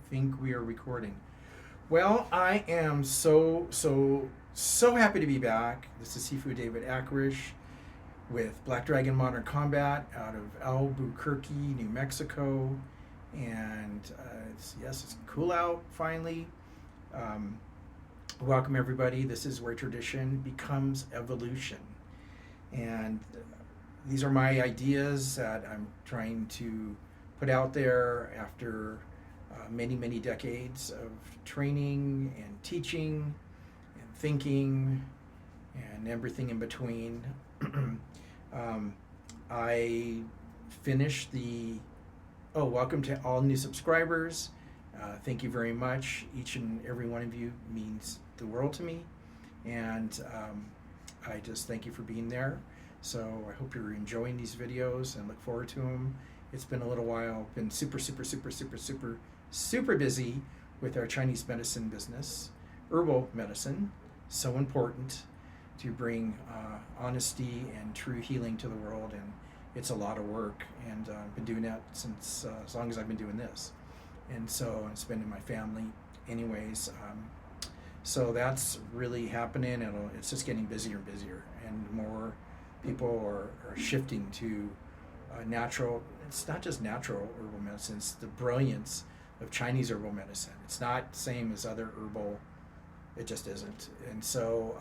think we are recording. Well, I am so happy to be back. This is Sifu David Ackrish with Black Dragon Modern Combat out of Albuquerque, New Mexico. And it's cool out finally. Um, Welcome, everybody. This is where tradition becomes evolution. And these are my ideas that I'm trying to put out there after many decades of training and teaching and thinking and everything in between. I finished welcome to all new subscribers. Thank you very much. Each and every one of you means the world to me. And I just thank you for being there. So I hope you're enjoying these videos and look forward to them. It's been a little while. Been super busy with our Chinese medicine business, herbal medicine. So important to bring honesty and true healing to the world, and it's a lot of work. And I've been doing that since as long as I've been doing this, and so it's been in my family, anyways. So that's really happening. It's just getting busier and busier, and more people are shifting to natural. It's not just natural herbal medicine, it's the brilliance of Chinese herbal medicine. It's not the same as other herbal, it just isn't. And so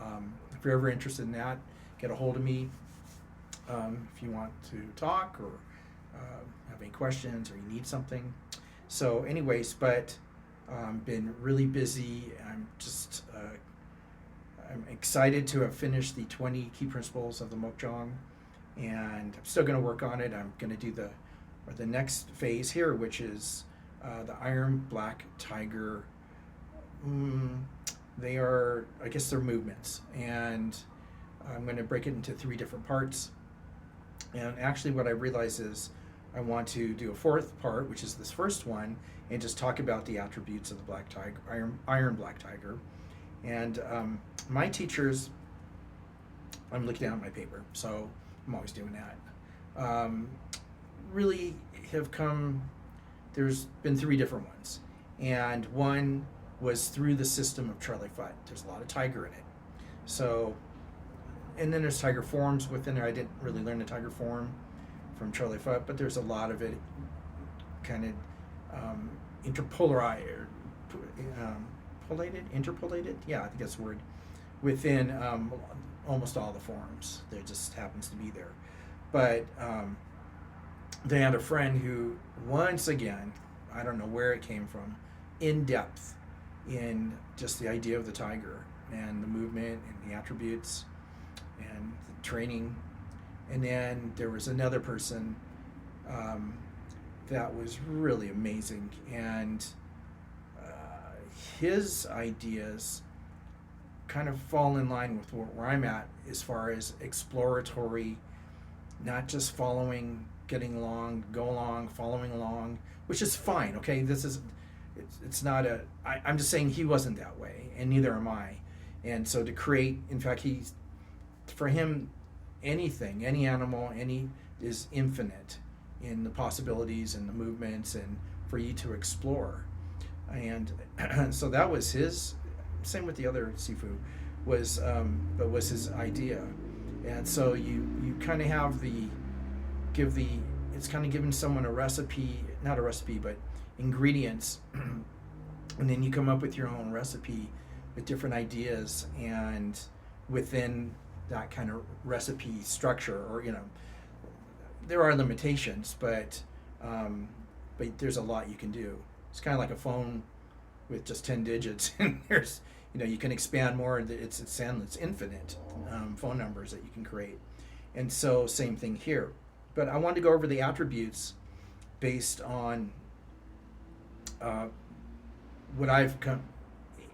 if you're ever interested in that, get a hold of me if you want to talk or have any questions or you need something. So anyways, but been really busy. I'm excited to have finished the 20 key principles of the Mokjong, and I'm still going to work on it. I'm going to do the next phase here, which is the Iron Black Tiger. They're movements, and I'm going to break it into 3 different parts. And actually what I realize is I want to do a 4th part, which is this first one, and just talk about the attributes of the Black Tiger, Iron Black Tiger. And my teachers, I'm looking down at my paper, so I'm always doing that, really have come. There's been 3 different ones, and one was through the system of Charlie Futt. There's a lot of tiger in it. So, and then there's tiger forms within there. I didn't really learn the tiger form from Charlie Futt, but there's a lot of it kind of interpolated, yeah, I think that's the word, within almost all the forms. There just happens to be there. But they had a friend who, once again, I don't know where it came from, in depth in just the idea of the tiger and the movement and the attributes and the training. And then there was another person that was really amazing, and his ideas kind of fall in line with where I'm at as far as exploratory, not just following, getting along, go along, following along, which is fine. Okay, it's not I'm just saying he wasn't that way, and neither am I. And so to create, in fact, for him, anything, any animal, is infinite in the possibilities and the movements, and for you to explore. And so that was his, same with the other Sifu, was his idea. And so you kind of have it's kind of giving someone a recipe, not a recipe, but ingredients, and then you come up with your own recipe with different ideas, and within that kind of recipe structure, or there are limitations, but there's a lot you can do. It's kind of like a phone with just 10 digits, and there's you can expand more. It's endless, infinite phone numbers that you can create. And so same thing here. But I wanted to go over the attributes based on what I've come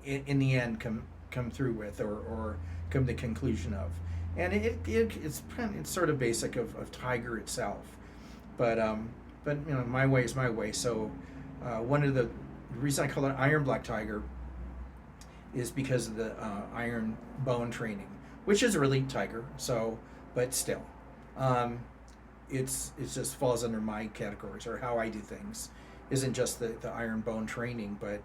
in the end come through with, or come to the conclusion of. And it's sort of basic of tiger itself, but my way is my way. So one of the reason I call it Iron Black Tiger is because of the iron bone training, which is really tiger. So, but still, it just falls under my categories, or how I do things isn't just the iron bone training, but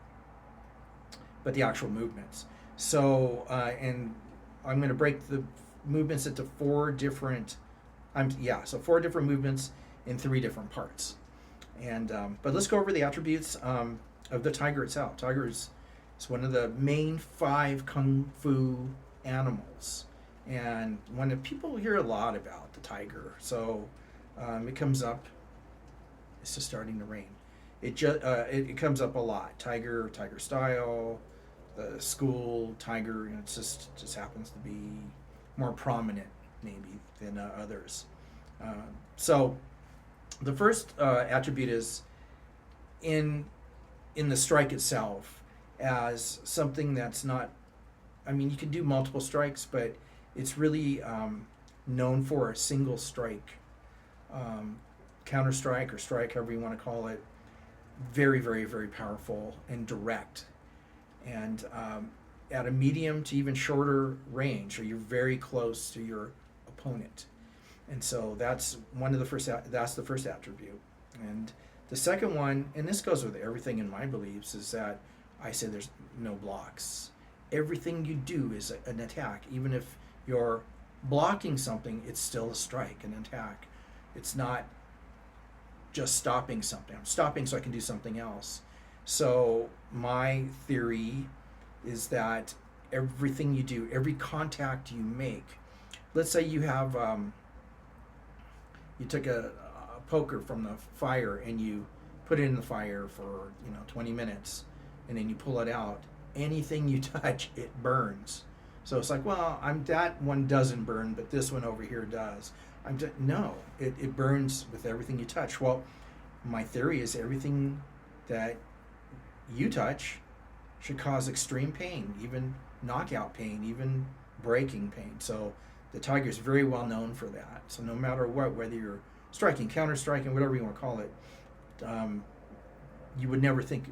the actual movements. So and I'm going to break the movements into four different. So four different movements in three different parts. And but let's go over the attributes of the tiger itself. Tiger is one of the main 5 kung fu animals, and when people hear a lot about the tiger, so it comes up. It's just starting to rain. It comes up a lot. Tiger style, the school tiger. It just happens to be more prominent maybe than others. So the first attribute is in the strike itself as something that's not. I mean, you can do multiple strikes, but it's really known for a single strike, counter strike or strike, however you want to call it. Very, very, very powerful and direct, and at a medium to even shorter range, so you're very close to your opponent. And so that's the first attribute. And the second one, and this goes with everything in my beliefs, is that I say there's no blocks. Everything you do is an attack. Even if you're blocking something, it's still a strike, an attack. It's not just stopping something. I'm stopping so I can do something else. So my theory is that everything you do, every contact you make, let's say you have, you took a poker from the fire and you put it in the fire for 20 minutes, and then you pull it out. Anything you touch, it burns. So it's like, well, that one doesn't burn, but this one over here does. No, it burns with everything you touch. Well, my theory is everything that you touch should cause extreme pain, even knockout pain, even breaking pain. So the tiger is very well known for that. So no matter what, whether you're striking, counter striking, whatever you want to call it, you would never think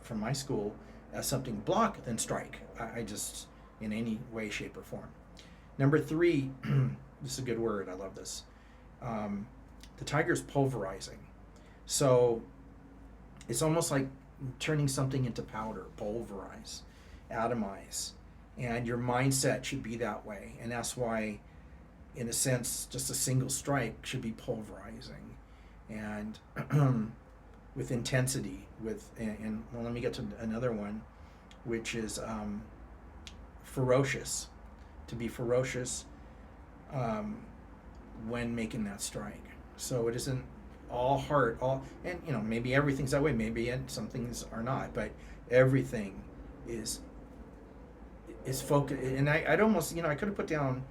from my school as something block than strike. I just, in any way, shape, or form. Number 3, this is a good word, I love this. The tiger's pulverizing. So it's almost like turning something into powder, pulverize, atomize. And your mindset should be that way. And that's why, in a sense, just a single strike should be pulverizing. And with intensity, and well, let me get to another one, which is ferocious. To be ferocious when making that strike. So it isn't all heart, and maybe everything's that way, maybe some things are not, but everything is focused. And I'd almost, I could have put down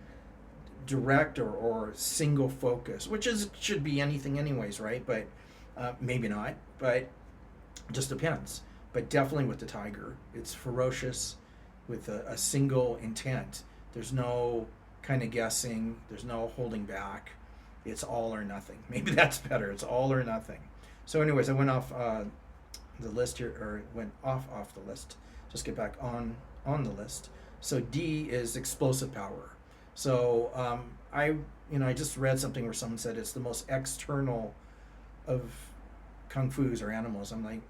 direct or single focus, which should be anything anyways, right? But maybe not, but just depends. But definitely with the tiger, it's ferocious with a single intent. There's no kind of guessing, there's no holding back. It's all or nothing. Maybe that's better. It's all or nothing. So anyways, I went off the list here, or went off the list. Just get back on the list. So D is explosive power. So I just read something where someone said it's the most external of kung fu's or animals. I'm like,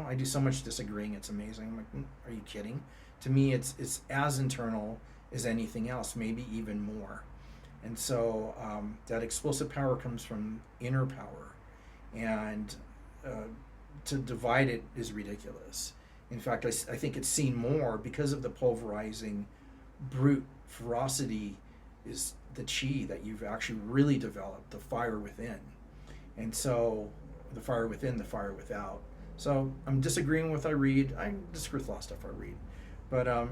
I do so much disagreeing. It's amazing. I'm like, are you kidding? To me, it's as internal as anything else, maybe even more. And so that explosive power comes from inner power, and to divide it is ridiculous. In fact, I think it's seen more because of the pulverizing brute ferocity is the chi that you've actually really developed, the fire within. And so the fire within, the fire without. So I'm disagreeing with what I read. I disagree with a lot of stuff I read. But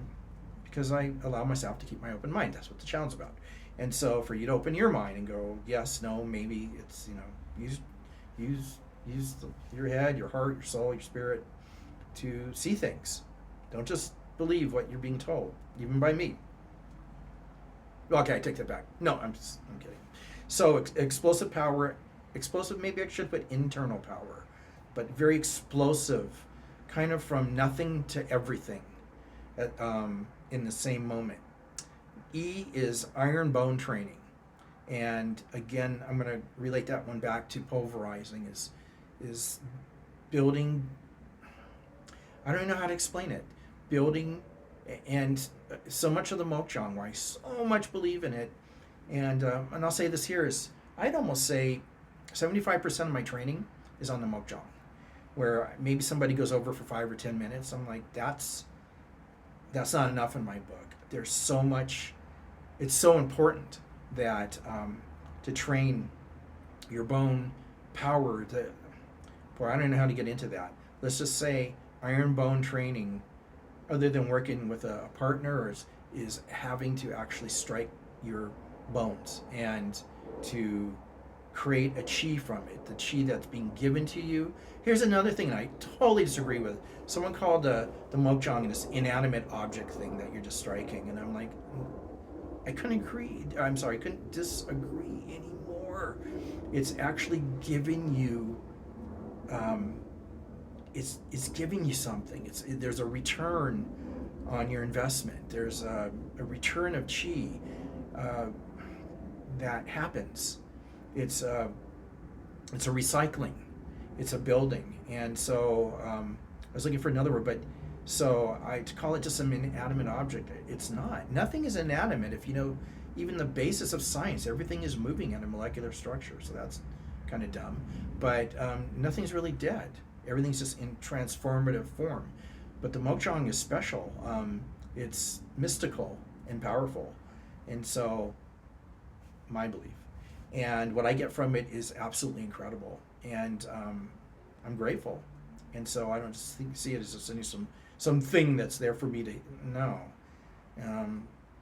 because I allow myself to keep my open mind. That's what the challenge is about. And so for you to open your mind and go, yes, no, maybe, it's, use your head, your heart, your soul, your spirit to see things. Don't just believe what you're being told, even by me. Okay, I take that back. No, I'm kidding. So explosive power, maybe I should put internal power, but very explosive, kind of from nothing to everything in the same moment. E is iron bone training. And again, I'm going to relate that one back to pulverizing is building. I don't even know how to explain it. Building, and so much of the Mokjong, why I so much believe in it, and I'll say this here is, I'd almost say 75% of my training is on the Mokjong, where maybe somebody goes over for 5 or 10 minutes. I'm like, that's not enough in my book. There's so much. It's so important that to train your bone power. Boy, I don't know how to get into that. Let's just say iron bone training, other than working with a partner, is having to actually strike your bones and to create a chi from it, the chi that's being given to you. Here's another thing that I totally disagree with. Someone called the Mokjong this inanimate object thing that you're just striking, and I'm like, I couldn't disagree anymore. It's actually giving you, it's giving you something. There's a return on your investment. There's a return of chi that happens. It's a recycling. It's a building. And so I was looking for another word, but so to call it just an inanimate object, it's not. Nothing is inanimate if you know even the basis of science. Everything is moving at a molecular structure, so that's kind of dumb. But nothing's really dead. Everything's just in transformative form. But the Mokjong is special. It's mystical and powerful. And so, my belief. And what I get from it is absolutely incredible. And I'm grateful. And so I don't just see it as just something that's there for me to know.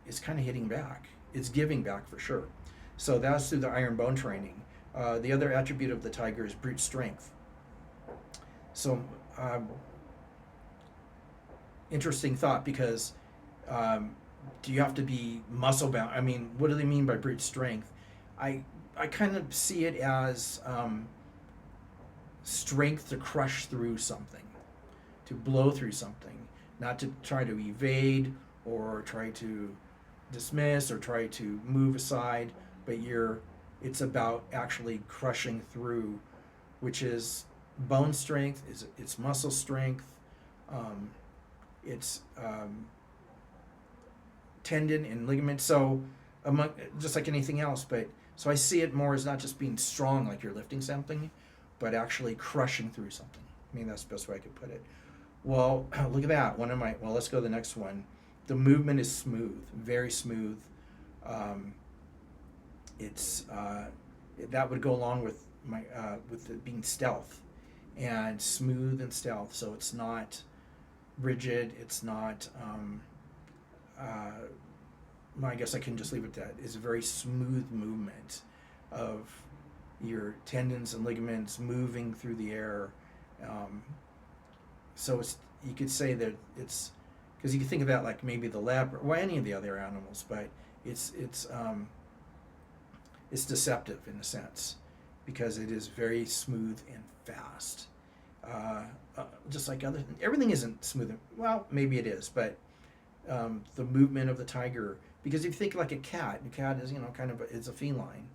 It's kind of hitting back. It's giving back for sure. So that's through the iron bone training. The other attribute of the tiger is brute strength. So interesting thought, because do you have to be muscle bound? I mean, what do they mean by brute strength? I kind of see it as strength to crush through something, to blow through something, not to try to evade or try to dismiss or try to move aside, but it's about actually crushing through, which is bone strength, it's muscle strength, it's tendon and ligament. So just like anything else, but so I see it more as not just being strong like you're lifting something, but actually crushing through something. I mean, that's the best way I could put it. Well, look at that. Let's go to the next one. The movement is smooth, very smooth. That would go along with with it being stealth, and smooth and stealth. So it's not rigid. It's not. I guess I can just leave it at that. It's a very smooth movement of your tendons and ligaments moving through the air. So you could say that it's, because you can think of that like maybe the leopard or any of the other animals, but it's deceptive in a sense, because it is very smooth and fast. Just like everything isn't smooth. Well, maybe it is, but the movement of the tiger, because if you think like a cat is it's a feline,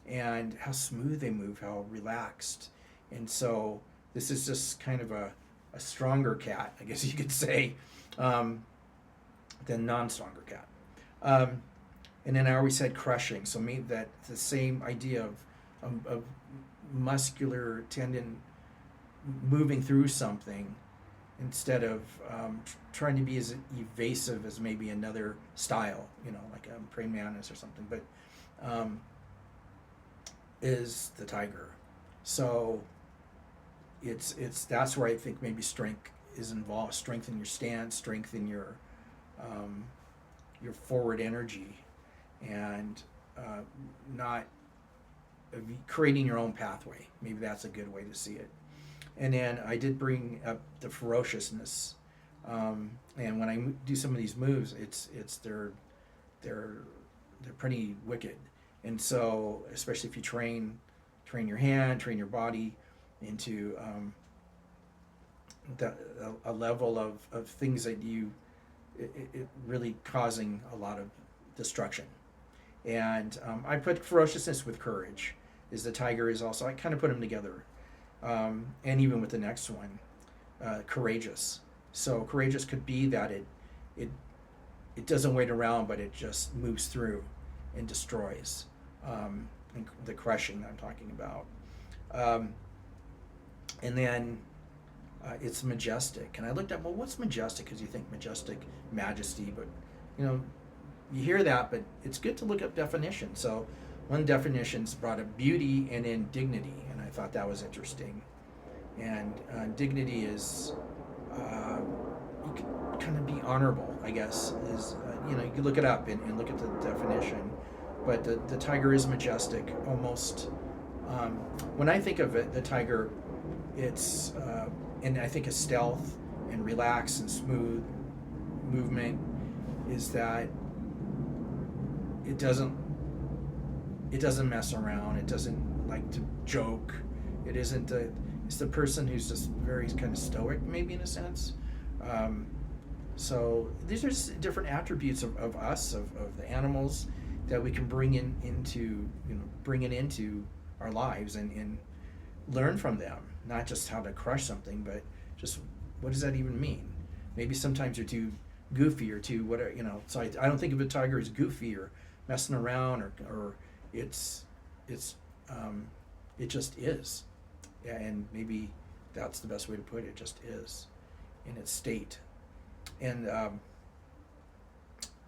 and how smooth they move, how relaxed, and so this is just kind of a stronger cat, I guess you could say, than non-stronger cat. And then I always said crushing, so maybe that the same idea of muscular tendon moving through something, instead of trying to be as evasive as maybe another style, like a praying mantis or something, but is the tiger. So that's where I think maybe strength is involved. Strength in your stance, strength in your forward energy, and not creating your own pathway. Maybe that's a good way to see it. And then I did bring up the ferociousness, and when I do some of these moves, they're pretty wicked. And so, especially if you train your hand, train your body into a level of things that it really causing a lot of destruction. And I put ferociousness with courage. The tiger is also, I kind of put them together. And even with the next one, courageous. So courageous could be that it it doesn't wait around, but it just moves through and destroys. And the crushing I'm talking about. Um, and then it's majestic. And I looked up, well, what's majestic? Because you think majestic, majesty, but you know, you hear that, but it's good to look up definitions. So one definition's brought up beauty and then dignity, and I thought that was interesting. And dignity is you can kind of be honorable, I guess. Is you can look it up and look at the definition. But the tiger is majestic, almost. When I think of it, the tiger, it's and I think of stealth and relaxed and smooth movement, is that it doesn't mess around. It doesn't like to joke. It isn't it's the person who's just very kind of stoic, maybe in a sense. So these are just different attributes of us, of the animals, that we can bring into our lives and learn from them. Not just how to crush something, but just what does that even mean? Maybe sometimes you're too goofy or too whatever, So I don't think of a tiger as goofy or messing around or it just is. Yeah, and maybe that's the best way to put it. It just is in its state. And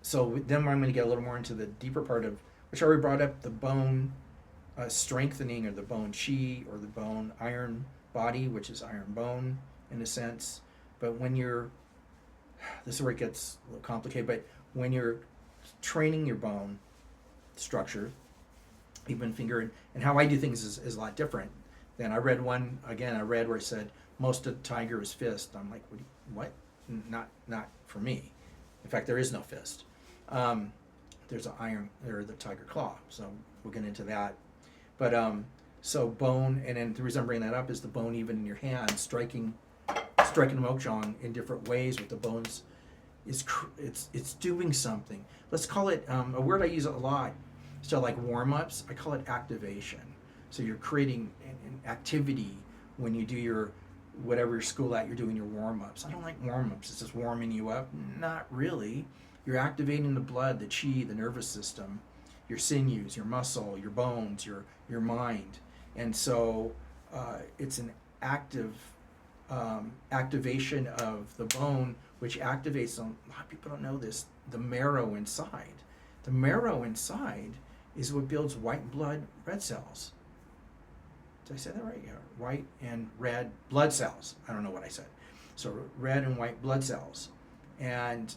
so then I'm going to get a little more into the deeper part of, which I already brought up, the bone strengthening, or the bone chi, or the bone iron body, which is iron bone in a sense. But when this is where it gets a little complicated, but when you're training your bone structure, even finger, and how I do things is a lot different. Then I read where it said most of the tiger is fist. I'm like, what? Not for me. In fact, there is no fist. There's an iron, or the tiger claw. So we'll get into that. But so bone, and then the reason I'm bringing that up is the bone even in your hand, striking mokjong in different ways with the bones, it's doing something. Let's call it a word I use a lot. So like warm-ups, I call it activation. So you're creating an activity when you do your whatever your school at, you're doing your warm-ups. I don't like warm-ups. It's just warming you up. Not really. You're activating the blood, the chi, the nervous system, your sinews, your muscle, your bones, your mind. And so it's an active activation of the bone, which activates, a lot of people don't know this, the marrow inside. The marrow inside is what builds white blood red cells. Did I say that right? Yeah, white and red blood cells. I don't know what I said. So red and white blood cells. And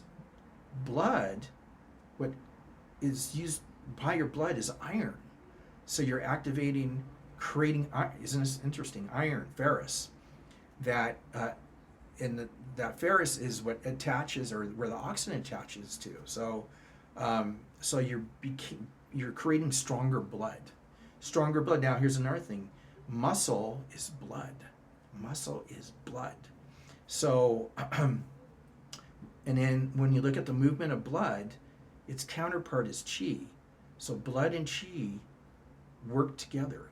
blood, what is used by your blood is iron. So you're activating, creating, isn't this interesting? Iron, ferrous. That that ferrous is what attaches, or where the oxygen attaches to. So so you're creating stronger blood. Stronger blood. Now here's another thing. Muscle is blood. Muscle is blood. So, and then when you look at the movement of blood, its counterpart is chi. So blood and chi work together.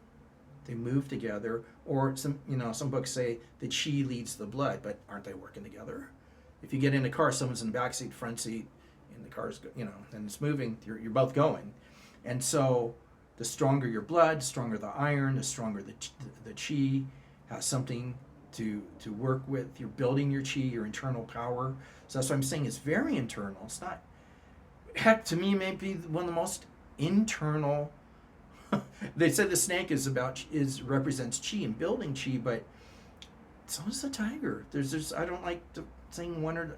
They move together. Or some books say the chi leads the blood, but aren't they working together? If you get in a car, someone's in the back seat, front seat, and the car's and it's moving. You're both going, and so the stronger your blood, the stronger the iron, the stronger the chi has something to work with. You're building your chi, your internal power. So that's what I'm saying. It's very internal. It's not, heck, to me, maybe one of the most internal. They said the snake represents chi and building chi, but so is the tiger. There's I don't like saying one or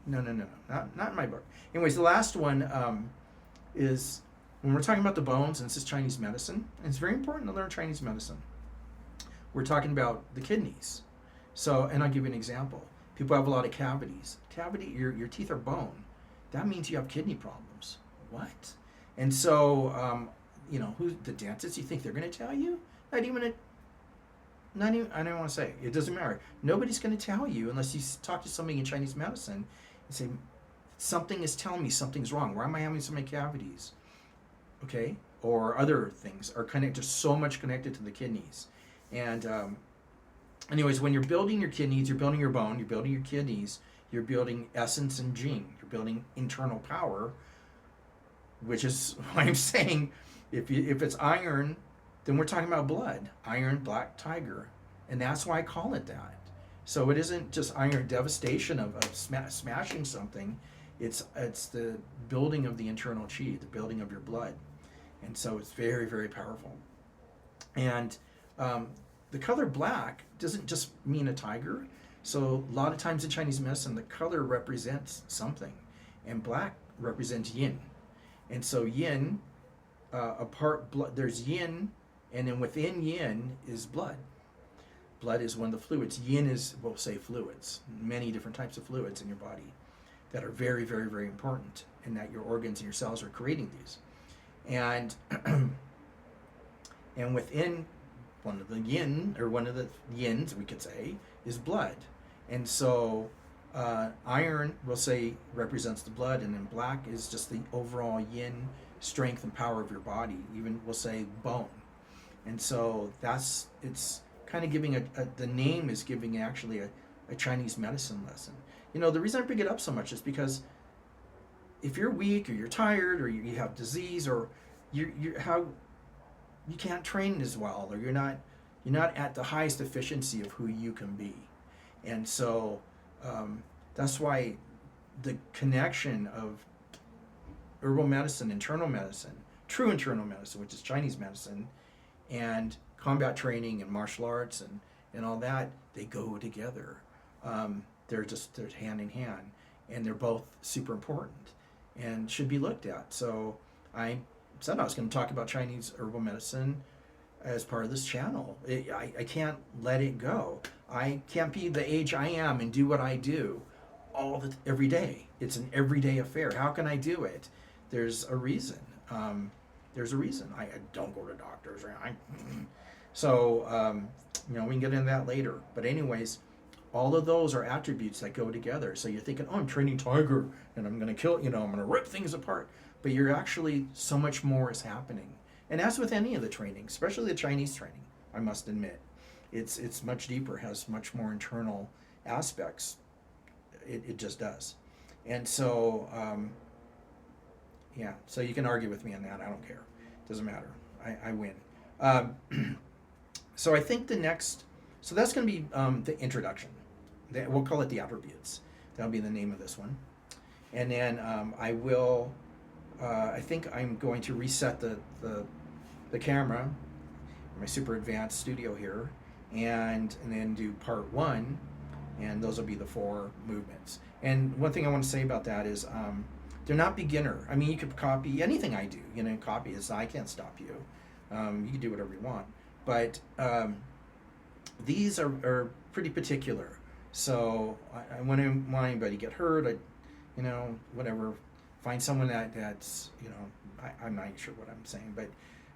no, not in my book. Anyways, the last one is when we're talking about the bones, and this is Chinese medicine, and it's very important to learn Chinese medicine. We're talking about the kidneys. So, and I'll give you an example. People have a lot of cavities. Your teeth are bone. That means you have kidney problems. What? And so, who the dentist? You think they're going to tell you? I don't want to say. It doesn't matter. Nobody's going to tell you unless you talk to somebody in Chinese medicine and say, something is telling me something's wrong. Why am I having so many cavities? Okay? Or other things are so much connected to the kidneys. And anyways, when you're building your kidneys, you're building your bone, you're building your kidneys, you're building essence and jing, you're building internal power, which is why I'm saying if it's iron, then we're talking about blood, iron black tiger, and that's why I call it that. So it isn't just iron devastation of smashing something. It's the building of the internal chi, the building of your blood, and so it's very, very powerful. And the color black doesn't just mean a tiger. So a lot of times in Chinese medicine, the color represents something, and black represents yin. And so yin, there's yin, and then within yin is blood. Blood is one of the fluids. Yin is, we'll say, fluids, many different types of fluids in your body that are very, very, very important, and that your organs and your cells are creating these. And and within one of the yin, or one of the yins, we could say, is blood. And so iron, we'll say, represents the blood, and then black is just the overall yin strength and power of your body, even we'll say bone. And so it's kind of giving the name is giving actually a Chinese medicine lesson. You know, the reason I bring it up so much is because if you're weak, or you're tired, or you have disease, or you can't train as well, or you're not at the highest efficiency of who you can be. And so that's why the connection of herbal medicine, internal medicine, true internal medicine, which is Chinese medicine, and combat training and martial arts and all that, they go together. They're hand in hand, and they're both super important and should be looked at. So I said I was going to talk about Chinese herbal medicine as part of this channel. I can't let it go. I can't be the age I am and do what I do every day. It's an everyday affair. How can I do it? There's a reason. I don't go to doctors. So we can get into that later. But anyways, all of those are attributes that go together. So you're thinking, oh, I'm training tiger, and I'm going to kill, I'm going to rip things apart. But you're actually, so much more is happening. And as with any of the training, especially the Chinese training, I must admit, it's much deeper, has much more internal aspects. It just does. And so, so you can argue with me on that. I don't care. Doesn't matter. I win. So I think so that's going to be the introduction. We'll call it the attributes. That'll be the name of this one. And then I think I'm going to reset the camera, my super advanced studio here, and then do part 1, and those will be the 4 movements. And one thing I want to say about that is they're not beginner. I mean, you could copy anything I do, copy it. So I can't stop you. You can do whatever you want. But these are pretty particular. So I want anybody to get hurt, whatever. Find someone that's, I'm not sure what I'm saying, but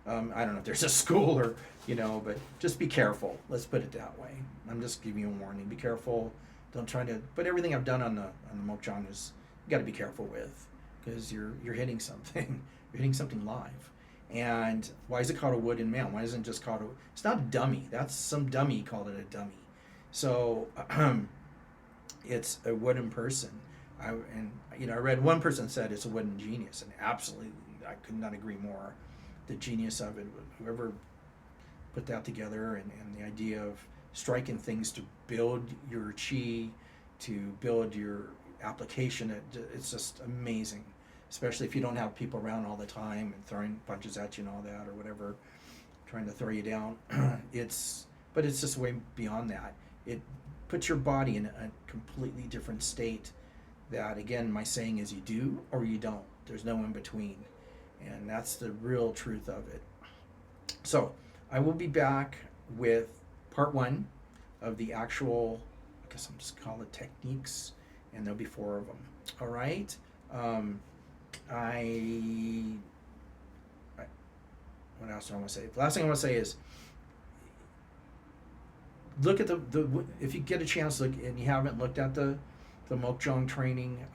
I don't know if there's a school or, but just be careful. Let's put it that way. I'm just giving you a warning. Be careful. Don't try to, but everything I've done on the Mokjong is you got to be careful with, because you're hitting something. You're hitting something live. And why is it called a wooden man? Why isn't it just called it's not a dummy. That's some dummy called it a dummy. So it's a wooden person. I read one person said it's a wooden genius, and absolutely, I could not agree more. The genius of it, whoever put that together, and the idea of striking things to build your chi, to build your application, it's just amazing. Especially if you don't have people around all the time and throwing punches at you and all that, or whatever, trying to throw you down. But it's just way beyond that. It puts your body in a completely different state. That, again, my saying is you do or you don't. There's no in between. And that's the real truth of it. So I will be back with part 1 of the actual, I guess I'm just call it techniques, and there'll be 4 of them. All right. What else do I want to say? The last thing I want to say is, look at if you get a chance, look, and you haven't looked at the Mokjong training.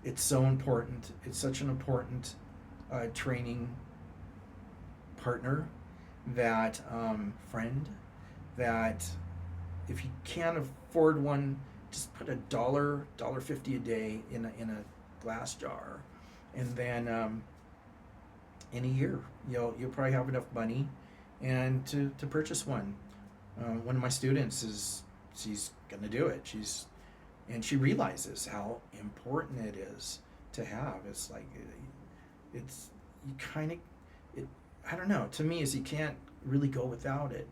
It's so important. It's such an important training partner, that friend, that if you can't afford one, just put $1.50 a day in a glass jar, and then in a year you'll probably have enough money and to purchase one. One of my students she's gonna do it. She realizes how important it is to have. It's like it's you kind of it. I don't know. To me, is you can't really go without it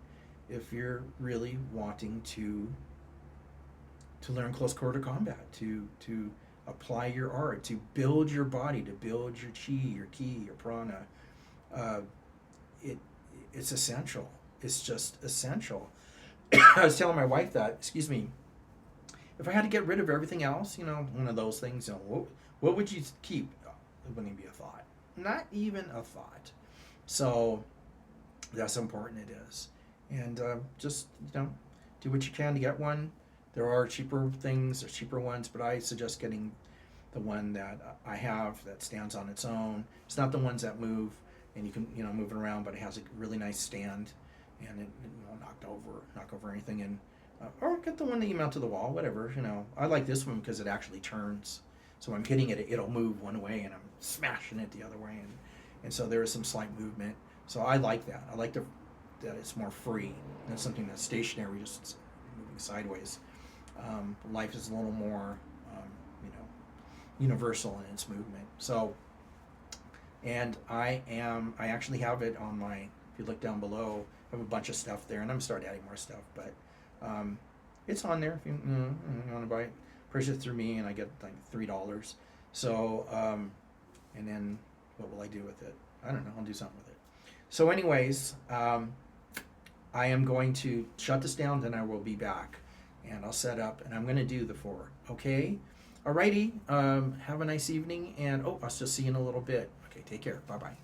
if you're really wanting to learn close quarter combat, to apply your art, to build your body, to build your chi, your ki, your prana. Uh, it's essential. It's just essential. I was telling my wife that, excuse me, if I had to get rid of everything else, one of those things, what would you keep? It wouldn't even be a thought. Not even a thought. So that's how important it is. And just, do what you can to get one. There are cheaper things, there's cheaper ones, but I suggest getting the one that I have that stands on its own. It's not the ones that move and you can, move it around, but it has a really nice stand and it won't knock over anything. And or get the one that you mount to the wall, whatever. I like this one because it actually turns. So when I'm hitting it, it'll move one way, and I'm smashing it the other way, and so there is some slight movement. So I like that. I like that it's more free than something that's stationary, just moving sideways. Life is a little more, universal in its movement. So, and I actually have it on my. If you look down below, I have a bunch of stuff there, and I'm starting adding more stuff, but it's on there if you want to buy it. Purchase it through me, and I get like $3. So, and then what will I do with it? I don't know. I'll do something with it. So, anyways, I am going to shut this down. Then I will be back, and I'll set up, and I'm going to do the 4. Okay. Alrighty. Have a nice evening, and I'll just see you in a little bit. Okay. Take care. Bye bye.